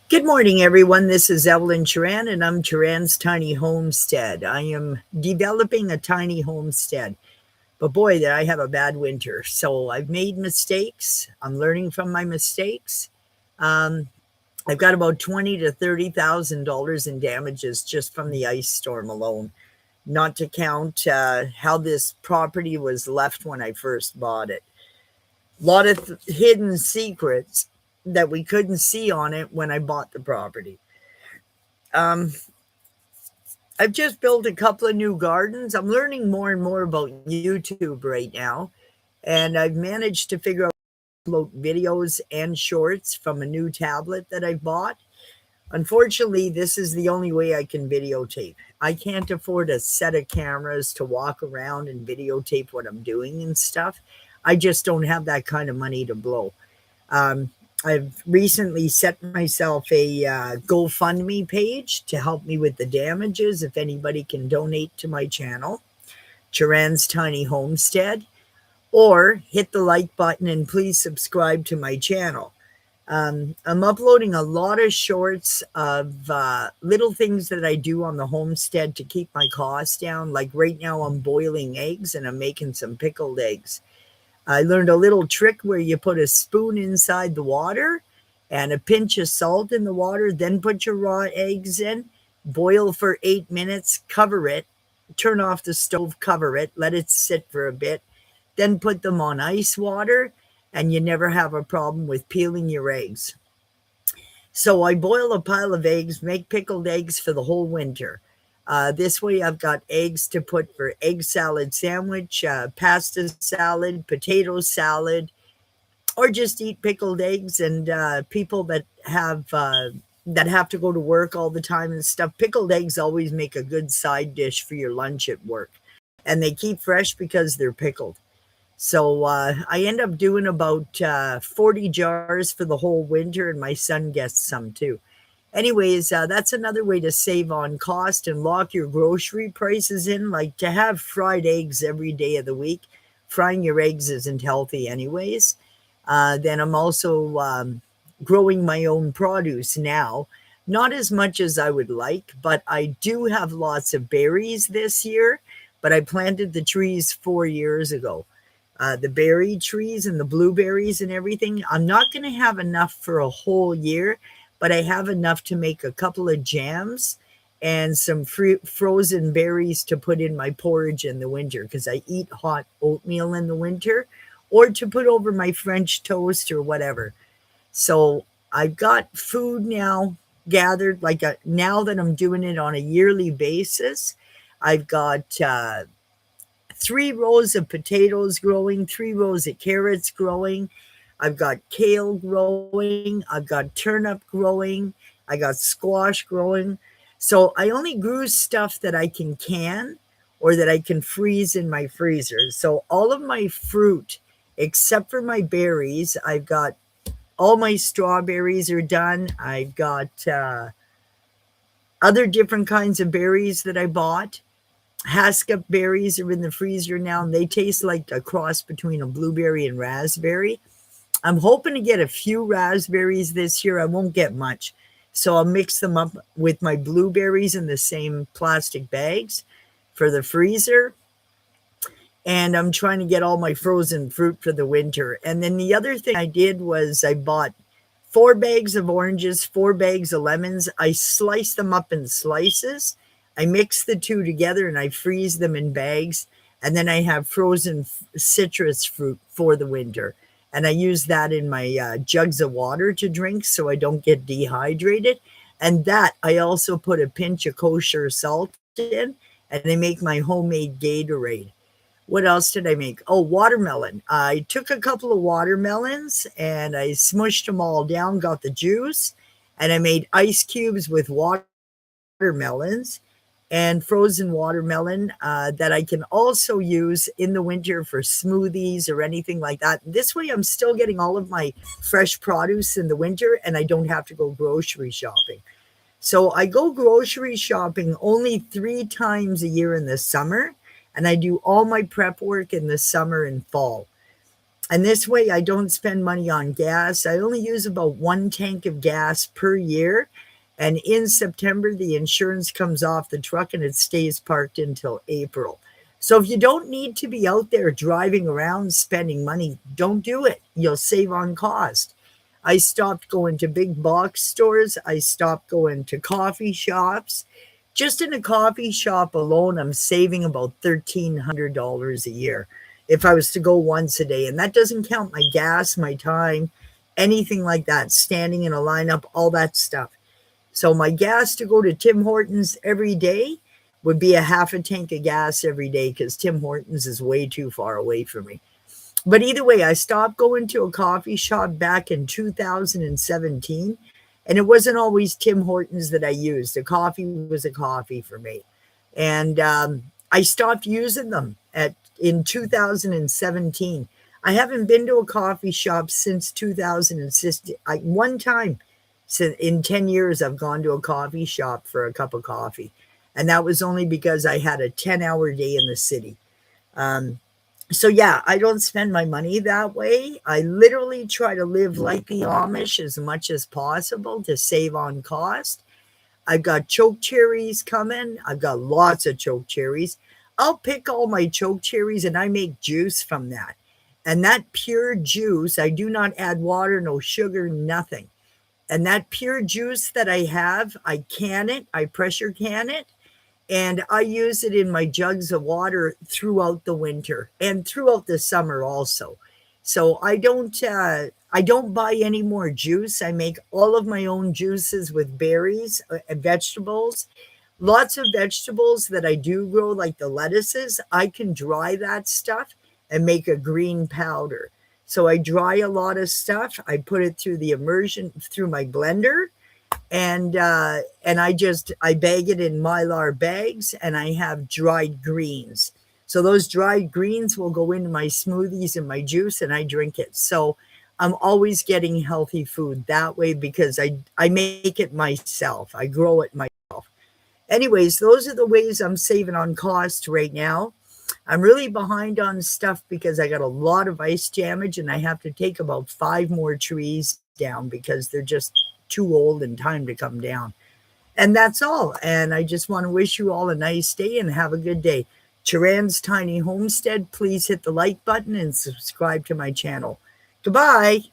Good morning, everyone. This is Evelyn Churan, and I'm Churan's Tiny Homestead. I am developing a tiny homestead, but boy, did I have a bad winter. So I've made mistakes. I'm learning from my mistakes. Um, I've got about $20,000 to $30,000 in damages just from the ice storm alone. Not to count how this property was left when I first bought it. A lot of hidden secrets that we couldn't see on it when I bought the property. Um, I've just built a couple of new gardens. I'm learning more and more about YouTube right now, and I've managed to figure out how to upload videos and shorts from a new tablet that I bought. Unfortunately, this is the only way I can videotape. I can't afford a set of cameras to walk around and videotape what I'm doing and stuff. I just don't have that kind of money to blow. Um, I've recently set myself a GoFundMe page to help me with the damages. If anybody can donate to my channel, Churan's Tiny Homestead, or hit the like button and please subscribe to my channel. I'm uploading a lot of shorts of little things that I do on the homestead to keep my costs down. Like right now, I'm boiling eggs and I'm making some pickled eggs. I learned a little trick where you put a spoon inside the water and a pinch of salt in the water, then put your raw eggs in, boil for 8 minutes, cover it, turn off the stove, cover it, let it sit for a bit, then put them on ice water, and you never have a problem with peeling your eggs. So I boil a pile of eggs, make pickled eggs for the whole winter. This way, I've got eggs to put for egg salad sandwich, pasta salad, potato salad, or just eat pickled eggs. And people that have to go to work all the time and stuff, pickled eggs always make a good side dish for your lunch at work, and they keep fresh because they're pickled. So I end up doing about 40 jars for the whole winter, and my son gets some too. Anyways, that's another way to save on cost and lock your grocery prices in. Like to have fried eggs every day of the week, frying your eggs isn't healthy, anyways. Then I'm also growing my own produce now. Not as much as I would like, but I do have lots of berries this year. But I planted the trees 4 years ago. The berry trees and the blueberries and everything. I'm not going to have enough for a whole year, but I have enough to make a couple of jams and some frozen berries to put in my porridge in the winter because I eat hot oatmeal in the winter or to put over my French toast or whatever. So I've got food now gathered, like now that I'm doing it on a yearly basis. I've got 3 rows of potatoes growing, 3 rows of carrots growing. I've got kale growing. I've got turnip growing. I got squash growing. So I only grew stuff that I can or that I can freeze in my freezer. So all of my fruit, except for my berries, I've got all my strawberries are done. I've got other different kinds of berries that I bought. Haskell berries are in the freezer now, and they taste like a cross between a blueberry and raspberry. I'm hoping to get a few raspberries this year. I won't get much. So I'll mix them up with my blueberries in the same plastic bags for the freezer. And I'm trying to get all my frozen fruit for the winter. And then the other thing I did was I bought 4 bags of oranges, 4 bags of lemons. I slice them up in slices. I mix the two together and I freeze them in bags. And then I have frozen citrus fruit for the winter. And I use that in my jugs of water to drink so I don't get dehydrated. And that I also put a pinch of kosher salt in, and I make my homemade Gatorade. What else did I make? Oh, watermelon. I took a couple of watermelons and I smushed them all down, got the juice, and I made ice cubes with watermelons and frozen watermelon that I can also use in the winter for smoothies or anything like that. This way, I'm still getting all of my fresh produce in the winter and I don't have to go grocery shopping. So I go grocery shopping only 3 times a year in the summer, and I do all my prep work in the summer and fall. And this way I don't spend money on gas. I only use about 1 tank of gas per year. And in September, the insurance comes off the truck and it stays parked until April. So if you don't need to be out there driving around spending money, don't do it. You'll save on cost. I stopped going to big box stores. I stopped going to coffee shops. Just in a coffee shop alone, I'm saving about $1,300 a year if I was to go once a day. And that doesn't count my gas, my time, anything like that, standing in a lineup, all that stuff. So my gas to go to Tim Hortons every day would be a half a tank of gas every day because Tim Hortons is way too far away from me. But either way, I stopped going to a coffee shop back in 2017, and it wasn't always Tim Hortons that I used. A coffee was a coffee for me. And I stopped using them in 2017. I haven't been to a coffee shop since 2016. One time in 10 years, I've gone to a coffee shop for a cup of coffee. And that was only because I had a 10-hour day in the city. Um, so yeah, I don't spend my money that way. I literally try to live like the Amish as much as possible to save on cost. I've got choke cherries coming. I've got lots of choke cherries. I'll pick all my choke cherries and I make juice from that. And that pure juice, I do not add water, no sugar, nothing. And that pure juice that I have, I can it, I pressure can it, and I use it in my jugs of water throughout the winter and throughout the summer also. So I don't buy any more juice. I make all of my own juices with berries and vegetables. Lots of vegetables that I do grow, like the lettuces, I can dry that stuff and make a green powder. So I dry a lot of stuff. I put it through the immersion through my blender, and I bag it in Mylar bags, and I have dried greens. So those dried greens will go into my smoothies and my juice, and I drink it. So I'm always getting healthy food that way because I make it myself. I grow it myself. Anyways, those are the ways I'm saving on cost right now. I'm really behind on stuff because I got a lot of ice damage and I have to take about 5 more trees down because they're just too old and time to come down. And that's all. And I just want to wish you all a nice day and have a good day. Churan's Tiny Homestead, please hit the like button and subscribe to my channel. Goodbye.